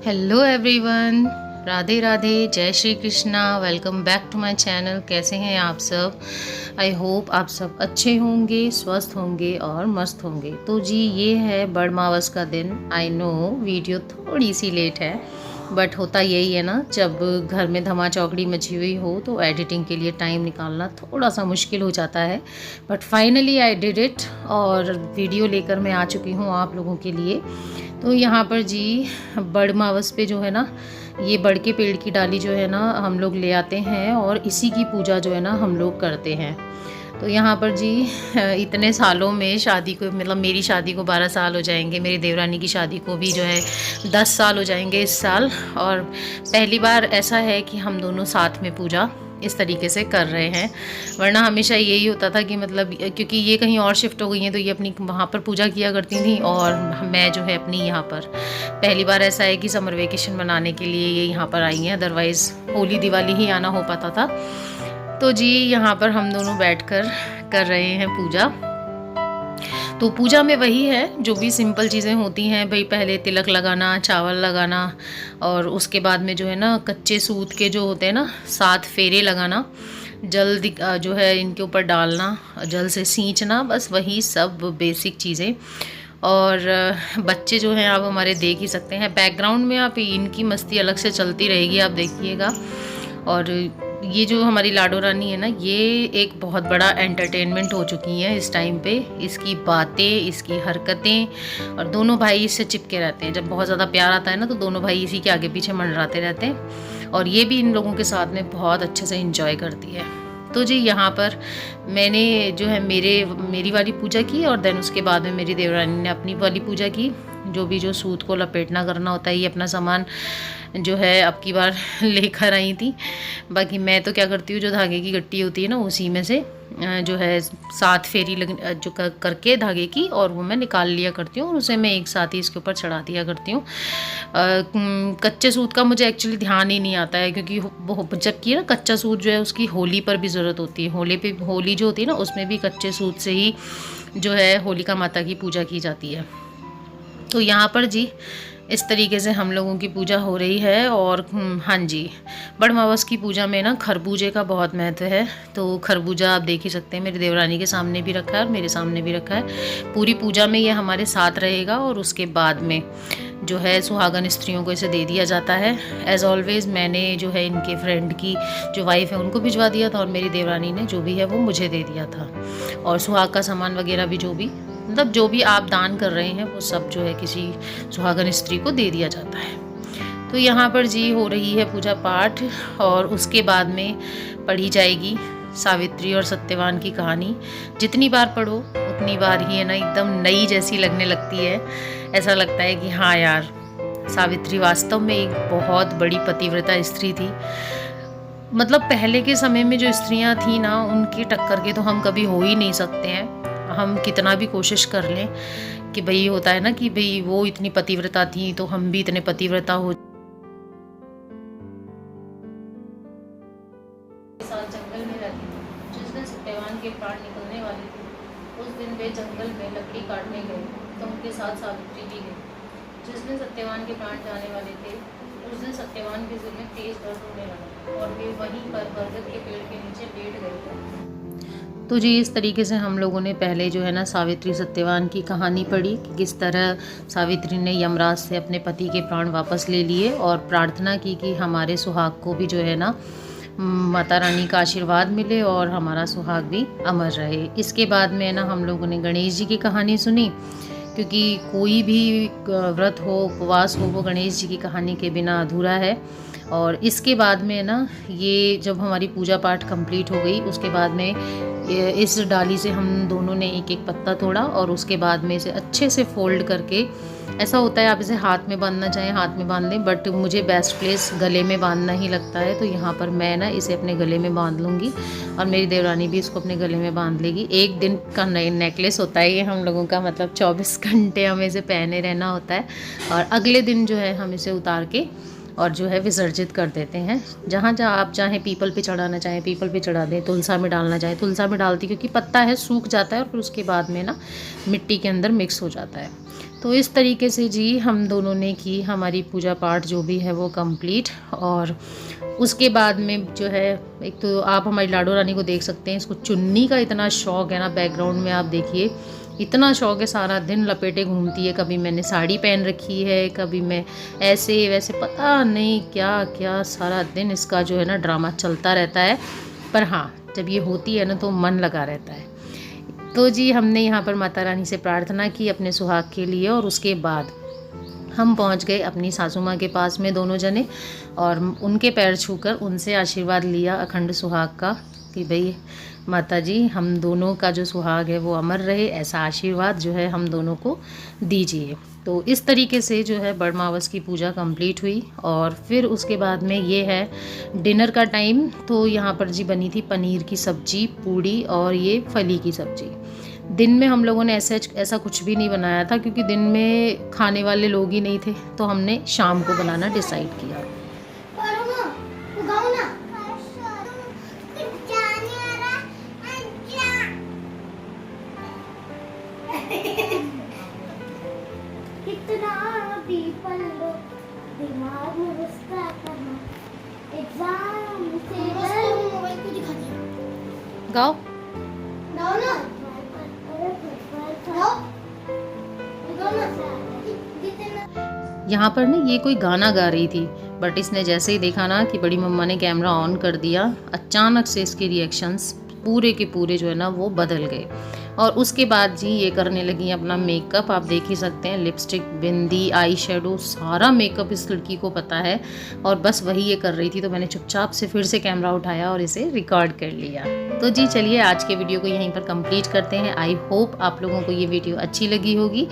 Hello everyone, Radhe Radhe, जय Shri Krishna. Welcome back to my channel. कैसे हैं आप सब? आई होप आप सब अच्छे होंगे, स्वस्थ होंगे और मस्त होंगे। तो जी, ये है बड़मावस का दिन। आई नो वीडियो थोड़ी सी लेट है, बट होता यही है ना, जब घर में धमा चौकड़ी मची हुई हो तो एडिटिंग के लिए टाइम निकालना थोड़ा सा मुश्किल हो जाता है। But finally I did it और वीडियो लेकर मैं आ चुकी हूँ आप लोगों के लिए। तो यहाँ पर जी बड़मावस पे जो है ना, ये बड़ के पेड़ की डाली जो है ना हम लोग ले आते हैं और इसी की पूजा जो है ना हम लोग करते हैं। तो यहाँ पर जी इतने सालों में शादी को, मतलब मेरी शादी को 12 साल हो जाएंगे, मेरी देवरानी की शादी को भी जो है 10 साल हो जाएंगे इस साल। और पहली बार ऐसा है कि हम दोनों साथ में पूजा इस तरीके से कर रहे हैं। वरना हमेशा यही होता था कि मतलब, क्योंकि ये कहीं और शिफ्ट हो गई हैं तो ये अपनी वहाँ पर पूजा किया करती थी और मैं जो है अपनी यहाँ पर। पहली बार ऐसा है कि समर वेकेशन मनाने के लिए ये यहाँ पर आई हैं, अदरवाइज़ होली दिवाली ही आना हो पाता था। तो जी यहाँ पर हम दोनों बैठकर कर रहे हैं पूजा। तो पूजा में वही है जो भी सिंपल चीज़ें होती हैं भाई, पहले तिलक लगाना, चावल लगाना, और उसके बाद में जो है ना कच्चे सूत के जो होते हैं ना 7 फेरे लगाना, जल जो है इनके ऊपर डालना, जल से सींचना, बस वही सब बेसिक चीज़ें। और बच्चे जो हैं आप हमारे देख ही सकते हैं बैकग्राउंड में, आप इनकी मस्ती अलग से चलती रहेगी, आप देखिएगा। और ये जो हमारी लाडो रानी है ना, ये एक बहुत बड़ा एंटरटेनमेंट हो चुकी हैं इस टाइम पे। इसकी बातें, इसकी हरकतें, और दोनों भाई इससे चिपके रहते हैं। जब बहुत ज़्यादा प्यार आता है ना तो दोनों भाई इसी के आगे पीछे मंडराते रहते हैं, और ये भी इन लोगों के साथ में बहुत अच्छे से इंजॉय करती है। तो जी यहाँ पर मैंने जो है मेरी वाली पूजा की, और देन उसके बाद में मेरी देवरानी ने अपनी वाली पूजा की। जो सूत को लपेटना करना होता है, ये अपना सामान जो है अब की बार लेकर आई थी। बाकी मैं तो क्या करती हूँ, जो धागे की गट्टी होती है ना उसी में से जो है 7 फेरी जो करके धागे की, और वो मैं निकाल लिया करती हूँ और उसे मैं एक साथ ही इसके ऊपर चढ़ा दिया करती हूँ। कच्चे सूत का मुझे एक्चुअली ध्यान ही नहीं आता है, क्योंकि जबकि ना कच्चा सूत जो है उसकी होली पर भी ज़रूरत होती है। होली जो होती है ना उसमें भी कच्चे सूत से ही जो है होलिका माता की पूजा की जाती है। तो यहाँ पर जी इस तरीके से हम लोगों की पूजा हो रही है। और हाँ जी, बड़मावस की पूजा में ना खरबूजे का बहुत महत्व है। तो खरबूजा आप देख ही सकते हैं, मेरी देवरानी के सामने भी रखा है और मेरे सामने भी रखा है। पूरी पूजा में ये हमारे साथ रहेगा, और उसके बाद में जो है सुहागन स्त्रियों को इसे दे दिया जाता है। एज़ ऑलवेज़ मैंने जो है इनके फ्रेंड की जो वाइफ है उनको भिजवा दिया था, और मेरी देवरानी ने जो भी है वो मुझे दे दिया था। और सुहाग का सामान वगैरह भी जो भी, मतलब जो भी आप दान कर रहे हैं वो सब जो है किसी सुहागन स्त्री को दे दिया जाता है। तो यहाँ पर जी हो रही है पूजा पाठ, और उसके बाद में पढ़ी जाएगी सावित्री और सत्यवान की कहानी। जितनी बार पढ़ो उतनी बार ही है ना एकदम नई जैसी लगने लगती है। ऐसा लगता है कि हाँ यार, सावित्री वास्तव में एक बहुत बड़ी पतिव्रता स्त्री थी। मतलब पहले के समय में जो स्त्रियां थी ना, उनकी टक्कर के तो हम कभी हो ही नहीं सकते हैं। हम कितना भी कोशिश कर लें कि भाई होता है ना कि भाई वो इतनी पतिव्रता थी तो हम भी इतने पतिव्रता हो। साथ जंगल में रहती थी। जिस दिन सत्यवान के प्राण निकलने वाले थे उस दिन वे जंगल में लकड़ी काटने गए, तो उनके साथ सावित्री भी गई। जिस दिन सत्यवान के प्राण जाने वाले थे उस दिन सत्यवान के सिर में तेज दर्द होने लगा, और वे वहीं पर बरगद के पेड़ के नीचे लेट गए थे। तो जी इस तरीके से हम लोगों ने पहले जो है ना सावित्री सत्यवान की कहानी पढ़ी कि किस तरह सावित्री ने यमराज से अपने पति के प्राण वापस ले लिए, और प्रार्थना की कि हमारे सुहाग को भी जो है ना माता रानी का आशीर्वाद मिले और हमारा सुहाग भी अमर रहे। इसके बाद में ना हम लोगों ने गणेश जी की कहानी सुनी, क्योंकि कोई भी व्रत हो, उपवास हो, वो गणेश जी की कहानी के बिना अधूरा है। और इसके बाद में ना ये जब हमारी पूजा पाठ कंप्लीट हो गई, उसके बाद में इस डाली से हम दोनों ने एक एक पत्ता तोड़ा, और उसके बाद में इसे अच्छे से फोल्ड करके, ऐसा होता है आप इसे हाथ में बांधना चाहें हाथ में बांध लें, बट मुझे बेस्ट प्लेस गले में बांधना ही लगता है। तो यहाँ पर मैं ना इसे अपने गले में बांध लूँगी, और मेरी देवरानी भी इसको अपने गले में बांध लेगी। एक दिन का नई नेकलेस होता है ये हम लोगों का, मतलब 24 घंटे हमें इसे पहने रहना होता है, और अगले दिन जो है हम इसे उतार के और जो है विसर्जित कर देते हैं। जहाँ जहाँ आप चाहें, पीपल पे चढ़ाना चाहें पीपल पे चढ़ा दें, तुलसा में डालना चाहें तुलसा में डालती, क्योंकि पत्ता है सूख जाता है और फिर उसके बाद में ना मिट्टी के अंदर मिक्स हो जाता है। तो इस तरीके से जी हम दोनों ने की हमारी पूजा पाठ जो भी है वो कंप्लीट। और उसके बाद में जो है, एक तो आप हमारी लाडो रानी को देख सकते हैं, इसको चुन्नी का इतना शौक़ है ना, बैकग्राउंड में आप देखिए इतना शौक़ है, सारा दिन लपेटे घूमती है। कभी मैंने साड़ी पहन रखी है, कभी मैं ऐसे वैसे, पता नहीं क्या क्या सारा दिन इसका जो है ना ड्रामा चलता रहता है। पर हाँ, जब ये होती है ना तो मन लगा रहता है। तो जी हमने यहाँ पर माता रानी से प्रार्थना की अपने सुहाग के लिए, और उसके बाद हम पहुँच गए अपनी सासू माँ के पास में दोनों जने, और उनके पैर छूकर उनसे आशीर्वाद लिया अखंड सुहाग का, कि भाई माता जी हम दोनों का जो सुहाग है वो अमर रहे, ऐसा आशीर्वाद जो है हम दोनों को दीजिए। तो इस तरीके से जो है बड़मावस की पूजा कंप्लीट हुई। और फिर उसके बाद में ये है डिनर का टाइम। तो यहाँ पर जी बनी थी पनीर की सब्जी, पूड़ी और ये फली की सब्जी। दिन में हम लोगों ने ऐसा कुछ भी नहीं बनाया था, क्योंकि दिन में खाने वाले लोग ही नहीं थे, तो हमने शाम को बनाना डिसाइड किया। कितना पीपल दिमाग में घुसता है, एग्जाम से मोबाइल को दिखा दिया। गाओ गाओ ना, यहाँ पर ना ये कोई गाना गा रही थी, बट इसने जैसे ही देखा ना कि बड़ी मम्मा ने कैमरा ऑन कर दिया, अचानक से इसके रिएक्शंस पूरे के पूरे जो है ना वो बदल गए। और उसके बाद जी ये करने लगी अपना मेकअप। आप देख ही सकते हैं, लिपस्टिक, बिंदी, आई शेडो, सारा मेकअप इस लड़की को पता है, और बस वही ये कर रही थी। तो मैंने चुपचाप से फिर से कैमरा उठाया और इसे रिकॉर्ड कर लिया। तो जी चलिए आज के वीडियो को यहीं पर कंप्लीट करते हैं। आई होप आप लोगों को ये वीडियो अच्छी लगी होगी।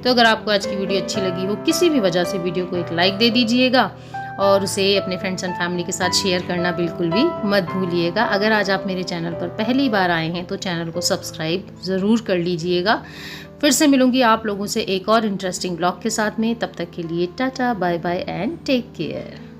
तो अगर आपको आज की वीडियो अच्छी लगी हो किसी भी वजह से, वीडियो को एक लाइक दे दीजिएगा, और उसे अपने फ्रेंड्स एंड फैमिली के साथ शेयर करना बिल्कुल भी मत भूलिएगा। अगर आज आप मेरे चैनल पर पहली बार आए हैं तो चैनल को सब्सक्राइब ज़रूर कर लीजिएगा। फिर से मिलूंगी आप लोगों से एक और इंटरेस्टिंग ब्लॉग के साथ में। तब तक के लिए tata, bye bye and take care.